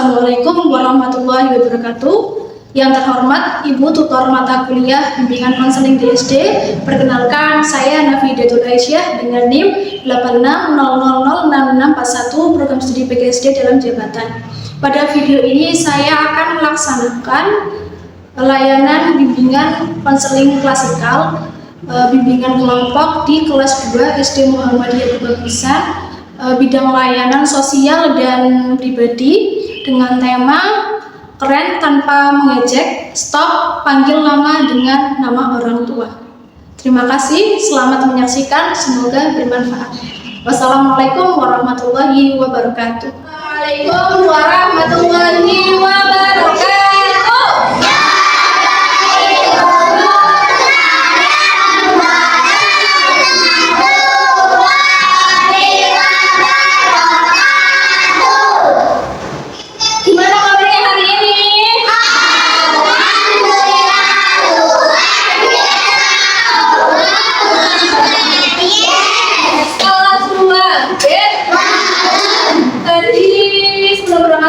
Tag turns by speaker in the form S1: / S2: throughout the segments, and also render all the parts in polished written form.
S1: Assalamualaikum warahmatullahi wabarakatuh. Yang terhormat Ibu Tutor Mata Kuliah Bimbingan Konseling di SD, perkenalkan saya Nafidatul Aisyah dengan NIM 86000661 Program Studi PGSD dalam jabatan. Pada video ini saya akan melaksanakan layanan bimbingan konseling klasikal, bimbingan kelompok di kelas 2 SD Muhammadiyah Bagusan, bidang layanan sosial dan pribadi dengan tema keren tanpa mengejek, stop panggil nama dengan nama orang tua. Terima kasih, selamat menyaksikan, semoga bermanfaat. Wassalamualaikum warahmatullahi wabarakatuh. Waalaikumsalam warahmatullahi wabarakatuh.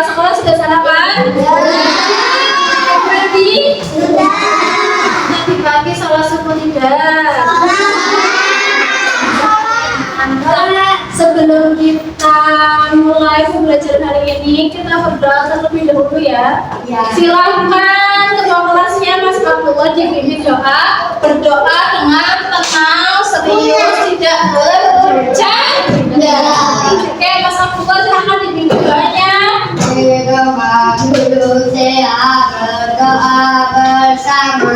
S1: Sekolah sudah sarapan? Berarti? Sudah. Nanti pagi sholat subuh tidak? Sebelum kita mulai pembelajaran hari ini, kita berdoa terlebih dahulu ya. Silahkan ketua kelasnya Mas Abdullah dipimpin doa. Berdoa dengan tenang, serius, tidak bercanda. Oke, Mas Abdullah silahkan dipimpin doanya.
S2: Dulu saya berdoa bersama.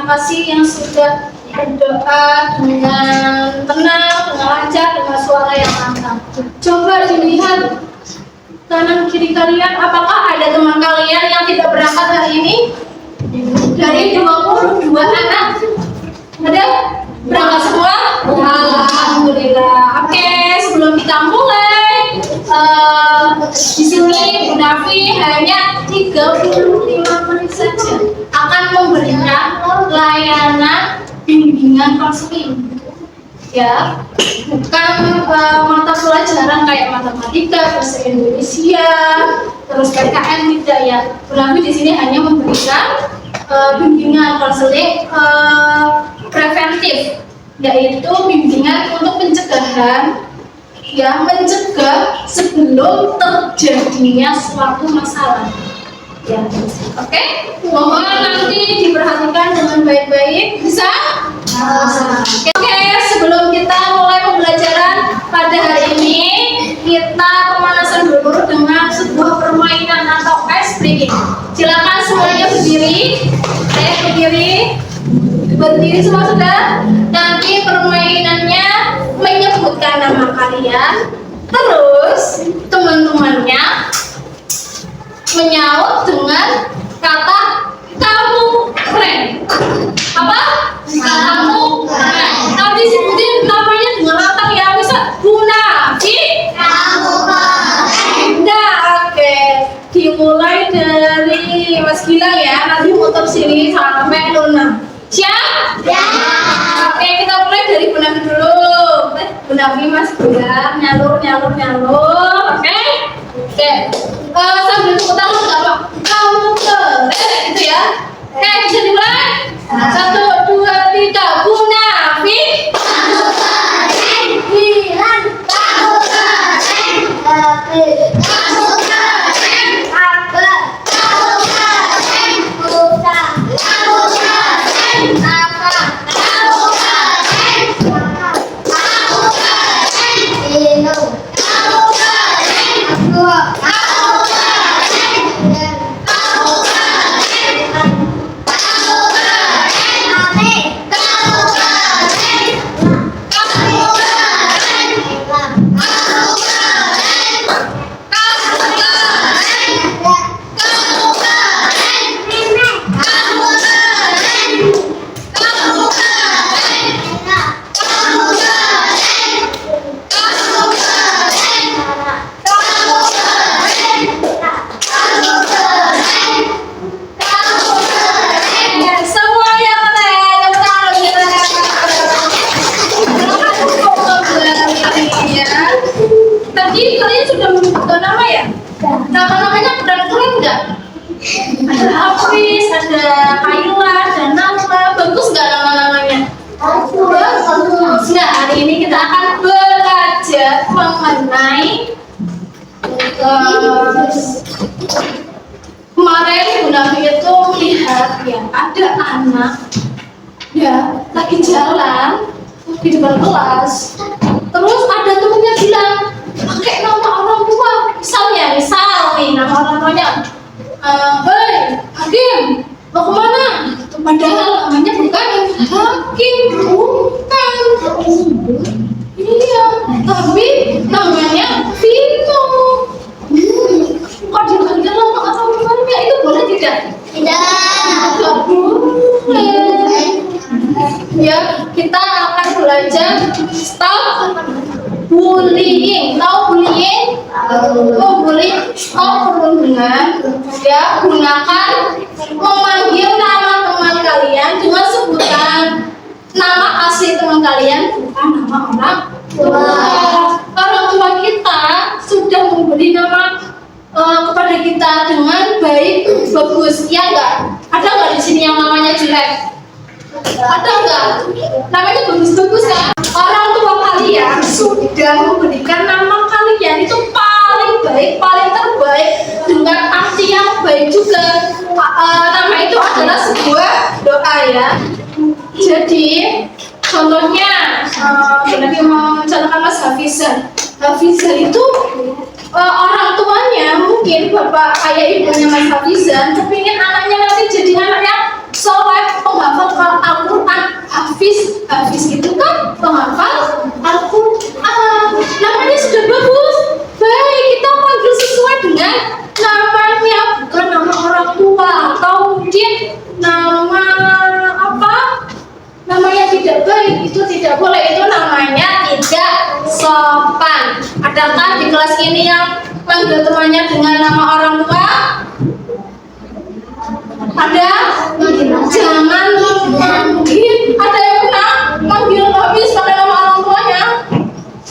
S1: kasih yang sudah berdoa dengan tenang, dengan lancar, dengan suara yang lantang. Coba dilihat kanan kiri kalian, apakah ada teman kalian yang tidak berangkat hari ini? Dari 22 anak, ada berangkat semua? Alhamdulillah. Oke, sebelum kita mulai, di sini Bu Nafi hanya 35 menit saja akan memberikan layanan bimbingan konseling. Ya, bukan mata pelajaran kayak matematika, bahasa Indonesia, terus PKN tidak ya. Bu Nafi di sini hanya memberikan bimbingan konseling preventif, yaitu bimbingan untuk pencegahan, ya, mencegah sebelum terjadinya suatu masalah. Ya, oke. Mohon nanti diperhatikan dengan baik-baik, bisa? Oke, sebelum kita mulai pembelajaran pada hari ini, kita pemanasan dulu dengan sebuah permainan atau ice breaking. Silakan semuanya berdiri. Berdiri semua sudah. Nanti permainannya menyebutkan nama kalian, terus teman-temannya menyaut dengan kata kamu keren. Apa? Kamu keren. Nanti sebutin namanya dengan lantang ya, bisa Bu Nafi.
S2: Kamu keren.
S1: Nah, oke. Dimulai dari Mas Gilang ya. Nanti muter sini sampai Luna. Siap?
S2: Ya.
S1: Oke, kita mulai dari Bu Nafi dulu. Bu Nafi, Mas Gilang, nyalur. Oke? Oke. Sambil tepuk tangan nggak Pak? Kamu keren, gitu ya. Oke, bisa dimulai? 1, 2, 3. Bu Nafi.
S2: Kamu keren. Bilang kamu keren. Kamu keren. Apa? Kamu keren. Buka. Kamu keren. Apa? Kamu keren. Kamu keren. Minum. Kamu keren. Aku. Kamu keren. Kamu keren. Kamu keren. Ame. Kamu keren. Kamu keren. Kamu keren. Kamu keren. Kamu keren. Kamu keren. Kamu keren. Kamu keren. Kamu keren. Kamu keren. Kamu keren. Kamu keren.
S1: Semua yang keren, tadi kalian sudah menyebutkan nama ya? Nama-namanya keren nggak? Ada Hafiz, ada Kayla, ada Nala. Bagus nggak nama-namanya? Bagus. Nah, hari ini kita akan belajar mengenai kemarin Bu Nafi itu melihat ya ada anak ya lagi jalan di depan kelas, terus ada temennya bilang pakai nama orang tua, misal nih nama orang tuanya, hei Hakim mau kemana? Padahal namanya bukan Hakim, bukan. Iya, tapi namanya Vino. Kok dipanggil nama orang tuanya itu boleh tidak? Tidak boleh. Ya, kita akan belajar stop bullying. Tahu bullying? Bullying. Stop perundungan. Ya, gunakan memanggil nama teman kalian dengan sebutan nama asli teman kalian, bukan nama orang tua. Orang tua kita sudah memberi nama kepada kita dengan baik, bagus, ya enggak? Ada nggak di sini yang namanya jelek? Ada nggak? Namanya bagus-bagus kan? Orang tua kalian sudah memberikan nama kalian itu paling baik, paling terbaik dengan arti yang baik juga. Nama itu adalah sebuah doa ya. Jadi contohnya, Nabi mau mencontohkan Mas Hafizan. Hafizan itu orang tuanya mungkin bapak ayah ibunya Mas Hafizan kepingin anaknya nanti jadi anak yang soleh, penghafal Al-Quran. Hafiz itu kan penghafal Al-Quran. Namanya sudah bagus. Baik, kita panggil sesuai dengan namanya, bukan nama orang tua atau mungkin nama apa? Namanya tidak baik, itu tidak boleh, itu namanya tidak sopan. Adakah di kelas ini yang panggil temannya dengan nama orang tua? Ada? Jangan mungkin ada yang pernah manggil habis pada nama orang tuanya.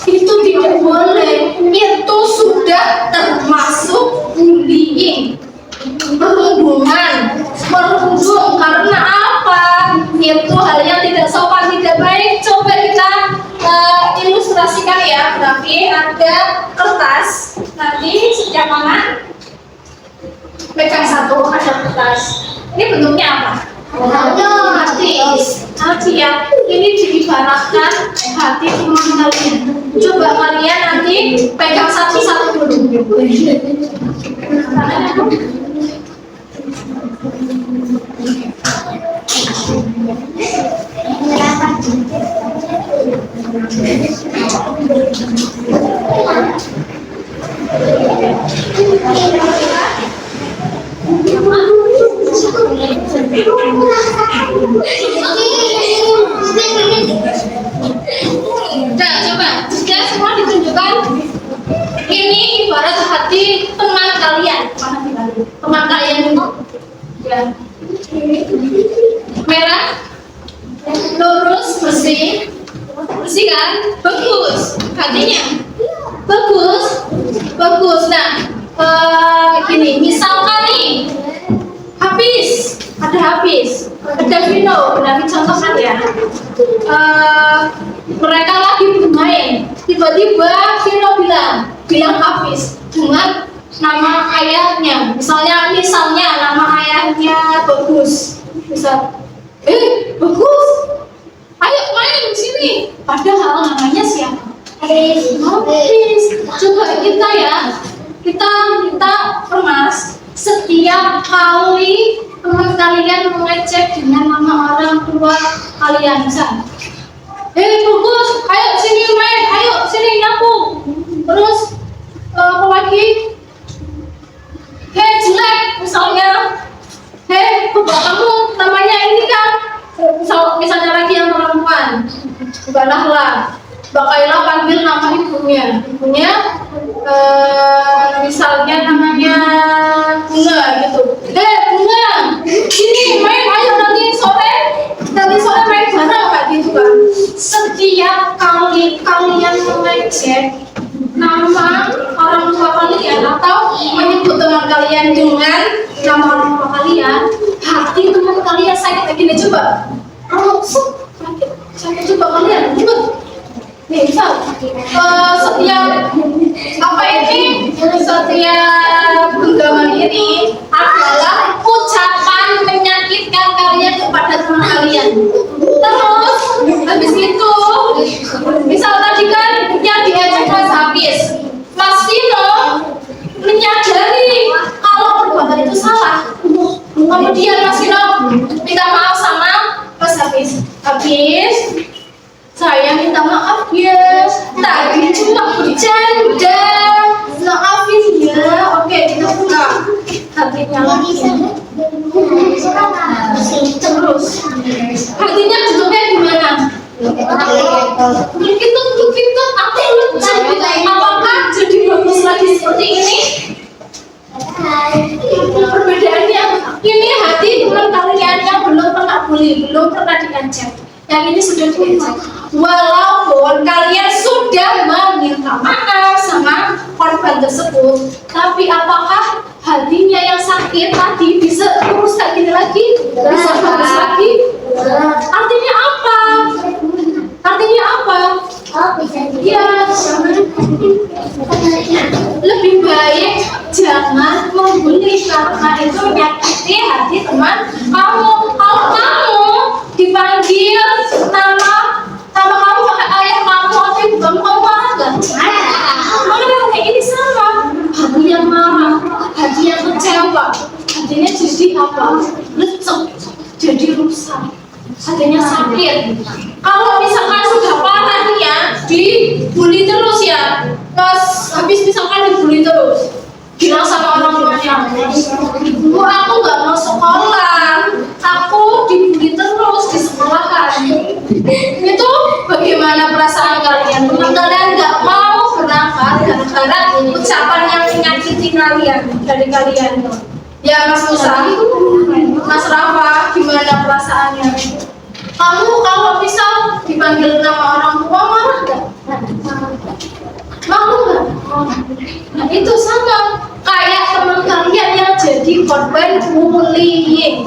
S1: Itu tidak boleh. Itu sudah termasuk bullying, merundung. Karena apa? Itu hal yang tidak sopan, tidak baik. Coba kita ilustrasikan ya. Berarti ada kertas. Nanti sejak mana? Pegang satu, ada kertas. Ini bentuknya apa? Hati ya. Ini diibaratkan hati teman kalian. Coba kalian nanti pegang satu-satu dulu. Nah, coba sudah semua ditunjukkan. Ini ibarat hati teman kalian. Teman kalian itu ya. Merah, lurus, bersih, bersih kan? Bagus, hatinya bagus, bagus. Nah, gini, misalkan nih, habis, ada Vino, nanti contohkan ya. Mereka lagi bermain, tiba-tiba Vino bilang habis dengan nama ayahnya. Misalnya nama ayahnya Bagus. Misal, Bagus, ayo main di sini. Padahal namanya siapa? Habis. Coba kita Permas, setiap kali teman kalian mengecek dengan nama orang tua kalian, misal, Bagus, ayo sini main, ayo sini nyapu. Terus apa lagi? Jelek, misalnya, bapak kamu namanya ini kan, misalnya lagi yang perempuan, bakailah panggil nama ibunya, misalnya namanya Bunga gitu. Bunga, sini main, ayo nanti sore main bareng kayak gitu kan. Setiap kali kalian mengecek nama orang tua kalian atau menyebut teman kalian dengan nama orang tua kalian, hati teman kalian sakit. Gini coba, sakit coba kalian, coba. Nih, misal, setiap genggaman ini adalah ucapan menyakitkan kalian kepada teman kalian. Terus, habis itu, misal tadi kan yang diajak Mas Hafiz, Mas Vino menyadari kalau perbuatan itu salah. Kemudian Mas Vino minta maaf sama Mas Hafiz. Saya minta maaf ya, tadi cuma bercanda, maafin ya. Oke, kita buka hatinya lagi. Terus, hatinya bentuknya gimana? Begitu, aku lucu. Apakah jadi bagus lagi seperti ini? Perbedaannya, ini hati teman kalian yang belum pernah bully, belum pernah diajak. Yang ini sudah diajak. Walaupun kalian sudah meminta maaf sama korban tersebut, tapi apakah hatinya yang sakit tadi bisa terus kayak gini lagi? Bisa bagus lagi? Artinya apa? Ya, lebih baik jangan membuli karena itu menyakiti hati teman kamu. Kalau kamu dipanggil nama kamu pakai ayah kamu atau ibu kamu marah nggak? Marah. Kayak ini sama. Hati yang marah, hati yang kecewa, hatinya jadi apa? Lecek. Jadi punya sakit. Kalau misalkan sudah parah nih ya, dibully terus ya, pas habis misalkan dibully terus, bilang sama orang tuanya, Bu, aku nggak mau sekolah, aku dibully terus di sekolahan. Itu bagaimana perasaan kalian? Teman kalian nggak mau berangkat gara-gara ucapan yang menyakiti kalian dari kalian. Ya Mas Musa, Mas Rafa, gimana perasaannya? Kamu kalau misal dipanggil nama orang tua marah nggak? Malu nggak? Nah itu sama kayak teman kalian yang jadi korban bullying,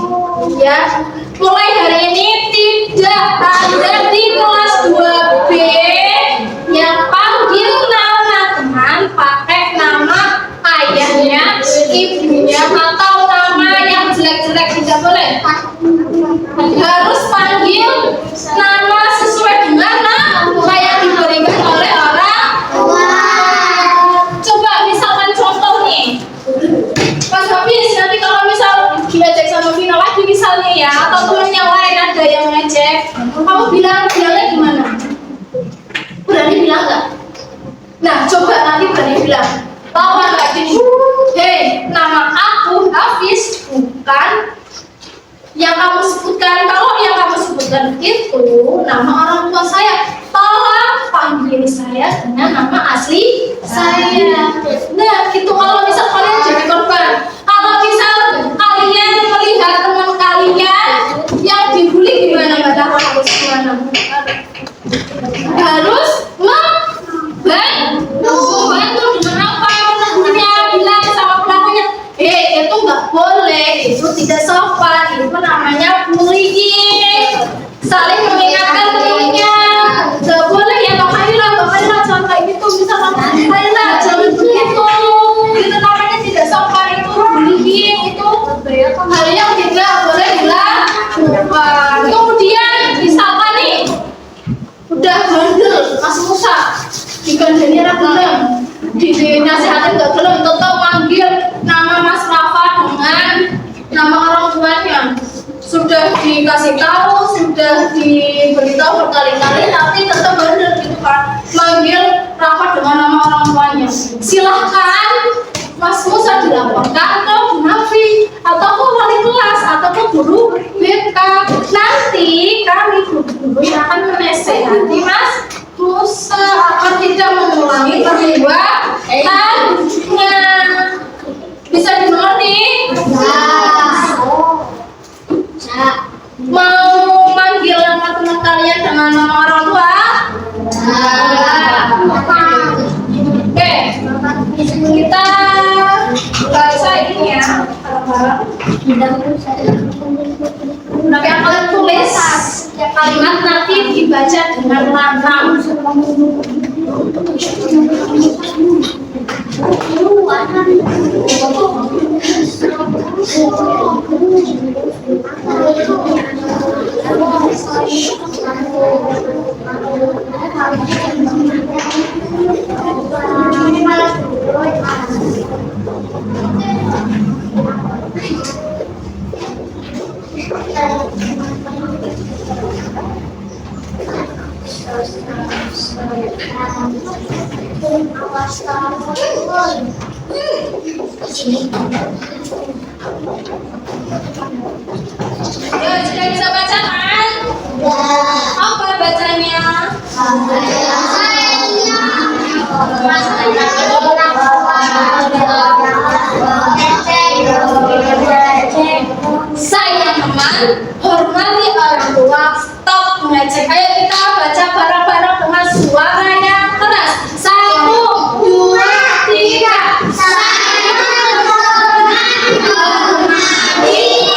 S1: ya. Mulai hari ini tidak ada di kelas 2B yang panggil nama teman pakai nama ayahnya, ibunya, atau nama yang jelek-jelek, tidak boleh. Harus panggil nama sesuai dengan nama yang diberikan oleh orang tua. Coba misalkan contoh nih, pas habis nanti kalau misal diajak sama Vina lagi misalnya ya, atau temen yang lain ada yang ngejek, kamu bilangnya gimana? Berani bilang nggak? Nah coba nanti berani bilang, lawan kayak gini, hei nama aku Hafiz, bukan yang kamu sebutkan. Kalau yang kamu sebutkan itu nama orang tua saya, tolong panggil saya dengan nama asli saya. Nah gitu kalau misal kalian jadi korban. Kalau misal kalian melihat teman kalian yang dibully gimana, Mbak Dara? Harus gimana? Harus membantu dengan apa? Menegurnya, bilang sama pelakunya, itu nggak boleh, itu tidak sopan, itu namanya bullying. Saling mengingatkan temannya, nggak boleh ya, makanya jangan kayak gitu, misalkan Kaila jangan begitu, itu namanya tidak sopan, itu bullying, itu hal yang tidak boleh dilakukan. Kemudian misalkan nih udah bandel Mas Musa, dikandani anak gelem, dinasihatin nggak gelem, tetap manggil nama Mas Rafa dengan nama orang tuanya. Sudah dikasih tahu, sudah diberitahu berkali-kali, tapi tetap bandel gitu kan, manggil Rafa dengan nama orang tuanya. Silahkan Mas Musa dilaporkan ke Bu Nafi atau ke wali kelas atau ke guru BK. Nanti kami guru yang akan menasehati Mas Musa agar tidak mengulangi perbuatannya. Bisa dimengerti? Mau manggil nama teman kalian dengan nama orang tua? Oke, kita baca ini ya. Tapi yang kalian tulis kalimat nanti dibaca dengan lantang. Ya, sudah bisa baca kan? Apa bacanya? Saya teman, hormati orang tua, stop mengejek. Ayo kita baca bareng-bareng dengan suara yang keras. 1, 2, 3. Saya hormati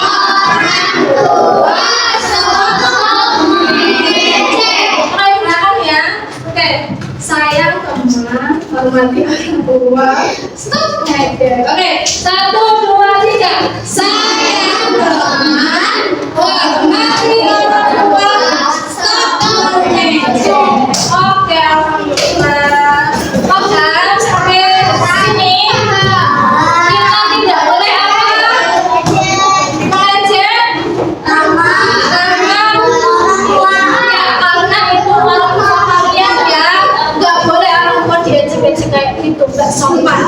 S1: orang tua, stop mengejek. Ayo belakang ya. Oke, saya teman, hormati orang tua, stop mengejek. Oke, 1, 2, 3. Saya teman, hormati orang tua, stop mengejek. Oke, alhamdulillah. Oke, sampai sini kita tidak boleh apa? Mengejek nama orang sopan.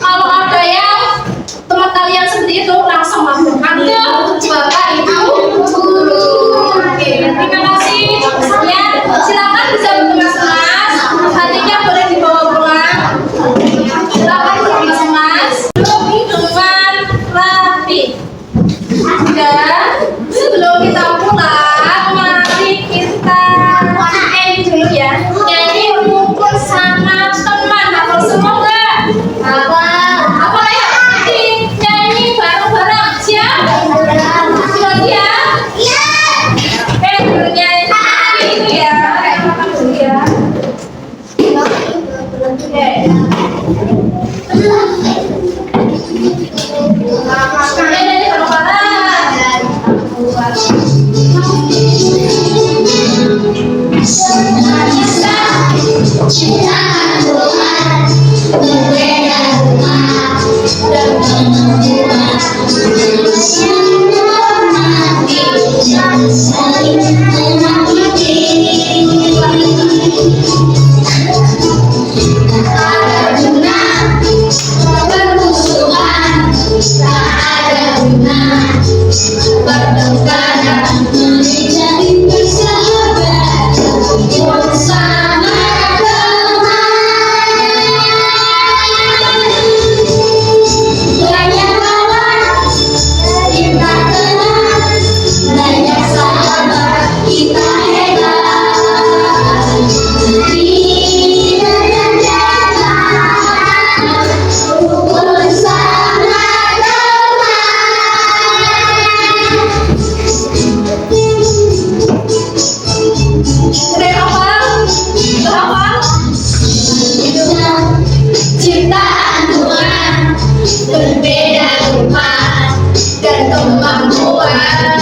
S1: Kalau ada yang teman kalian seperti itu, langsung laporkan ke Bapak Ibu guru. Oke, terima kasih. Ya, silakan bisa berkemas-kemas. Hatinya boleh dibawa pulang. Silakan berkemas-kemas. Duduk dengan rapi. Dan sebelum kita pulang, mari kita nyanyi dulu ya. Nyanyi rukun sama teman. Hafal semua nggak? Apa ya? Nyanyi bareng-bareng. Siap? Siap ya? Oke, dulu nyanyi itu ya. Makan dulu ya. Oke. Nyanyi bareng-bareng. Ciptaan Tuhan berbeda rupa dan kemampuan.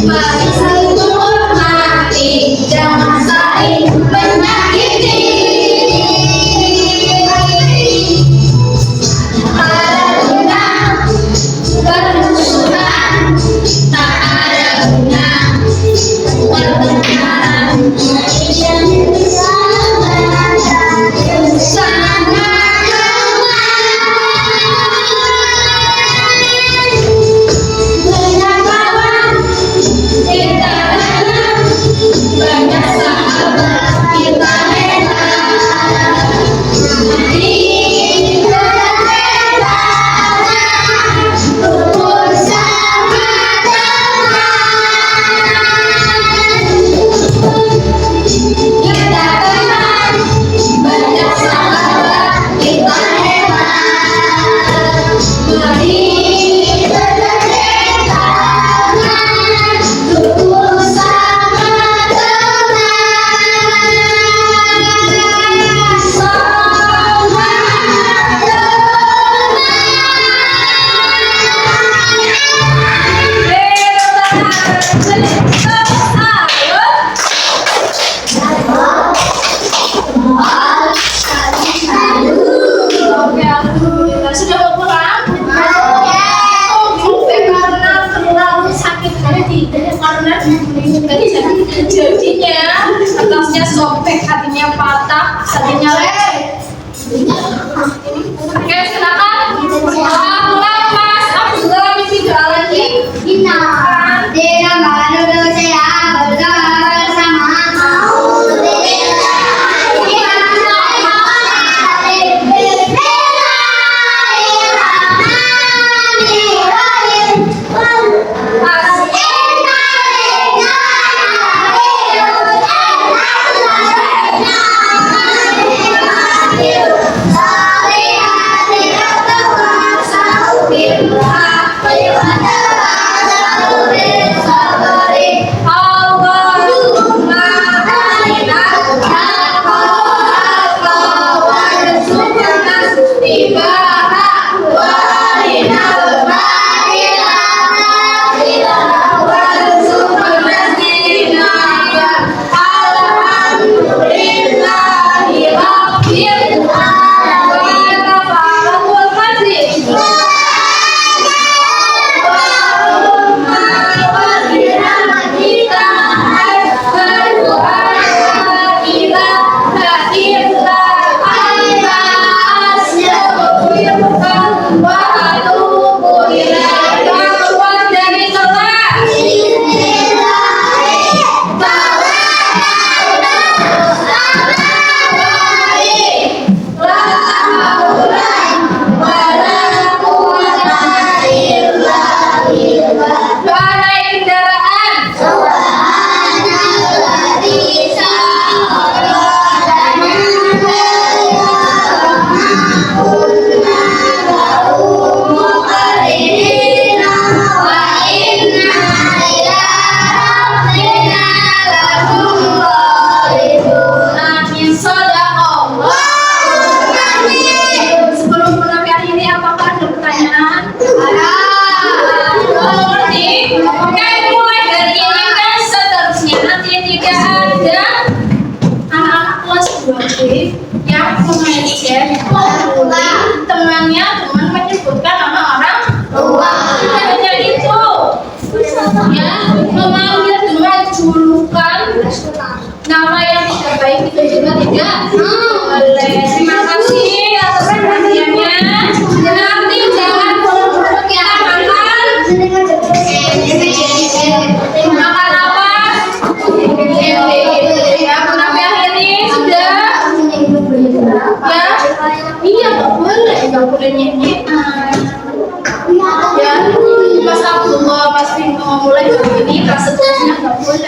S1: Mari saling menghormati, jangan saling menyakiti. Ada guna bermusuhan, tak ada guna bertengkaran. Sudah mau pulang? Karena terlalu sakit hati, karena jadinya atasnya sobek, hatinya patah, hatinya lecet. Oke, silakan. Pulang Mas Abdullah, mimpi doa lagi.
S2: Saling
S1: Ya, boleh. Terima kasih atas perhatiannya. Nanti jangan kita makan. Makan apa? Ya, tapi akhirnya sudah. Ya, iya nggak boleh nyanyi. Ya, Mas Abdullah, Mas Vino mulai dari ini kelas seterusnya nggak boleh.